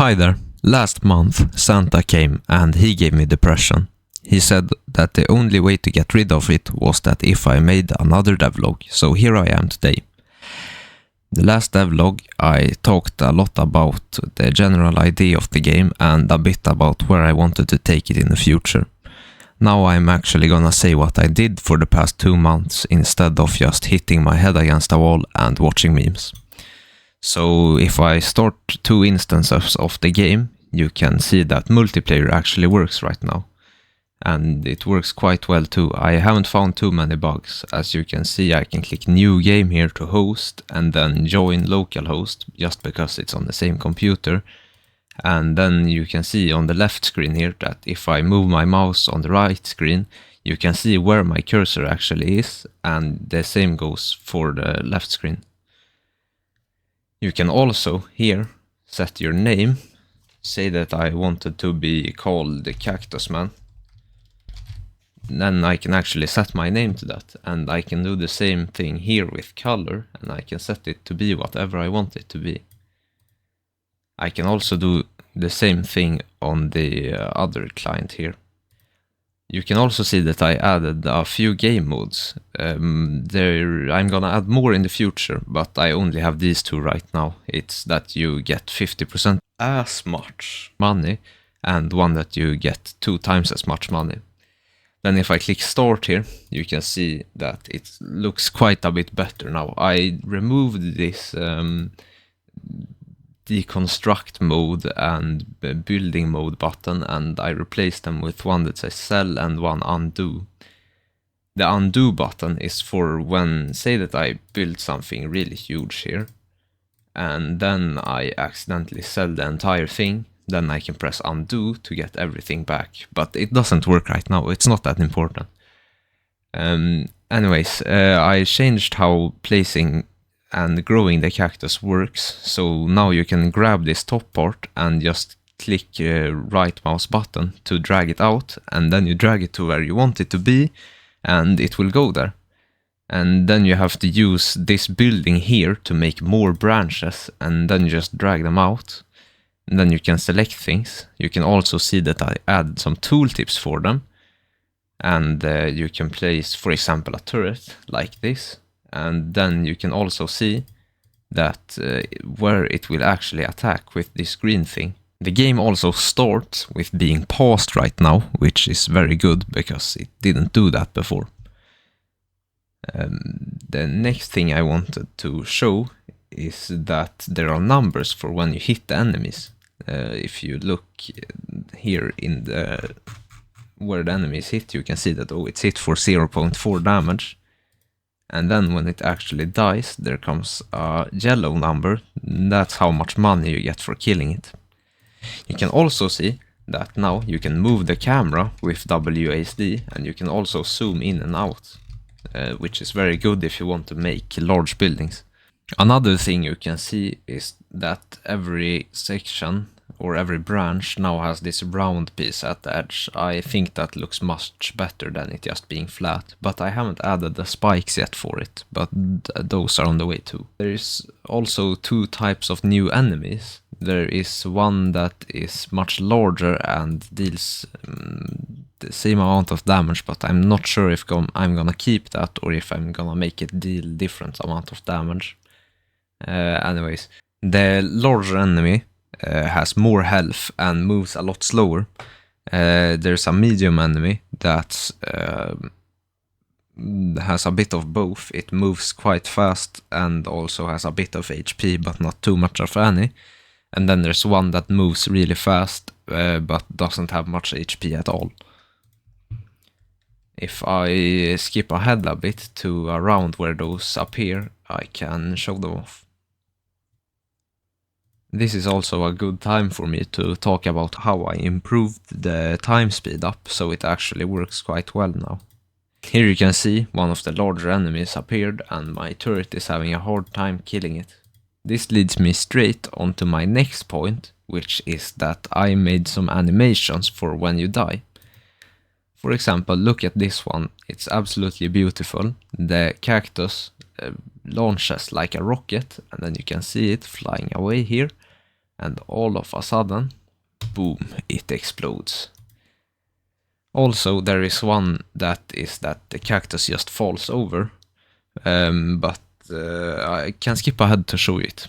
Hi there. Last month, Santa came and he gave me depression. He said that the only way to get rid of it was that if I made another devlog, so here I am today. The last devlog I talked a lot about the general idea of the game and a bit about where I wanted to take it in the future. Now I'm actually gonna say what I did for the past 2 months instead of just hitting my head against a wall and watching memes. So if I start 2 instances of the game, you can see that multiplayer actually works right now. And it works quite well too. I haven't found too many bugs. As you can see, I can click new game here to host and then join localhost just because it's on the same computer. And then you can see on the left screen here that if I move my mouse on the right screen, you can see where my cursor actually is, and the same goes for the left screen. You can also here set your name, say that I wanted to be called the Cactus Man. Then I can actually set my name to that, and I can do the same thing here with color, and I can set it to be whatever I want it to be. I can also do the same thing on the other client here. You can also see that I added a few game modes. I'm gonna add more in the future, but I only have these 2 right now. It's that you get 50% as much money, and one that you get 2 times as much money. Then if I click start here, you can see that it looks quite a bit better now. I removed this deconstruct mode and building mode button, and I replaced them with one that says sell and one undo. The undo button is for when, say that I build something really huge here, and then I accidentally sell the entire thing, then I can press undo to get everything back. But it doesn't work right now, it's not that important. Anyways, I changed how placing and growing the cactus works, so now you can grab this top part and just click right mouse button to drag it out, and then you drag it to where you want it to be, and it will go there. And then you have to use this building here to make more branches, and then you just drag them out, and then you can select things. You can also see that I add some tooltips for them, and you can place, for example, a turret like this. And then you can also see that where it will actually attack with this green thing. The game also starts with being paused right now, which is very good because it didn't do that before. The next thing I wanted to show is that there are numbers for when you hit the enemies. If you look here in where the enemy is hit, you can see that it's hit for 0.4 damage. And then when it actually dies, there comes a yellow number. That's how much money you get for killing it. You can also see that now you can move the camera with WASD, and you can also zoom in and out, which is very good if you want to make large buildings. Another thing you can see is that every section or every branch now has this round piece at the edge. I think that looks much better than it just being flat, but I haven't added the spikes yet for it, but those are on the way too. There is also 2 types of new enemies. There is one that is much larger and deals the same amount of damage, but I'm not sure if I'm gonna keep that or if I'm gonna make it deal different amount of damage. Anyways, the larger enemy has more health and moves a lot slower. There's a medium enemy that has a bit of both. It moves quite fast and also has a bit of HP, but not too much of any. And then there's one that moves really fast, but doesn't have much HP at all. If I skip ahead a bit to around where those appear, I can show them off. This is also a good time for me to talk about how I improved the time speed up, so it actually works quite well now. Here you can see one of the larger enemies appeared, and my turret is having a hard time killing it. This leads me straight onto my next point, which is that I made some animations for when you die. For example, look at this one, it's absolutely beautiful. The cactus launches like a rocket, and then you can see it flying away here. and all of a sudden, boom, it explodes. Also, there is one that is that the cactus just falls over, but I can skip ahead to show you it.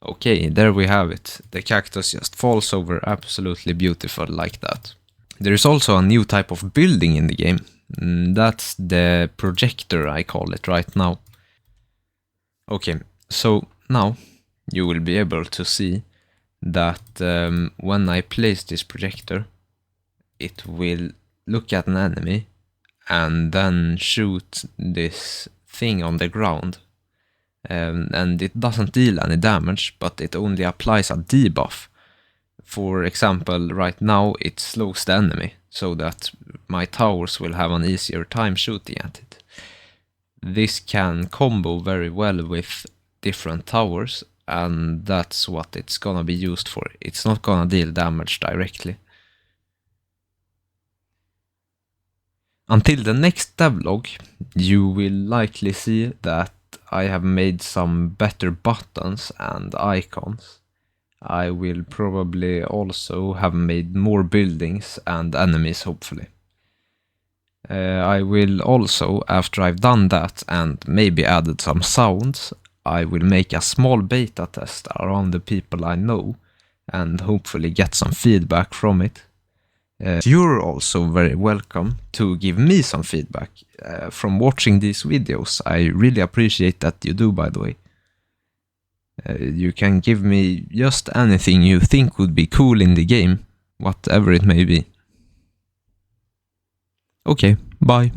Okay, there we have it. The cactus just falls over, absolutely beautiful like that. There is also a new type of building in the game. That's the projector, I call it right now. Okay, so now you will be able to see that when I place this projector, it will look at an enemy and then shoot this thing on the ground. And it doesn't deal any damage, but it only applies a debuff. For example, right now it slows the enemy, so that my towers will have an easier time shooting at it. This can combo very well with different towers, and that's what it's gonna be used for. It's not gonna deal damage directly. Until the next devlog, you will likely see that I have made some better buttons and icons. I will probably also have made more buildings and enemies, hopefully. I will also, after I've done that and maybe added some sounds, I will make a small beta test around the people I know and hopefully get some feedback from it. You're also very welcome to give me some feedback from watching these videos. I really appreciate that you do, by the way. You can give me just anything you think would be cool in the game, whatever it may be. Okay, bye.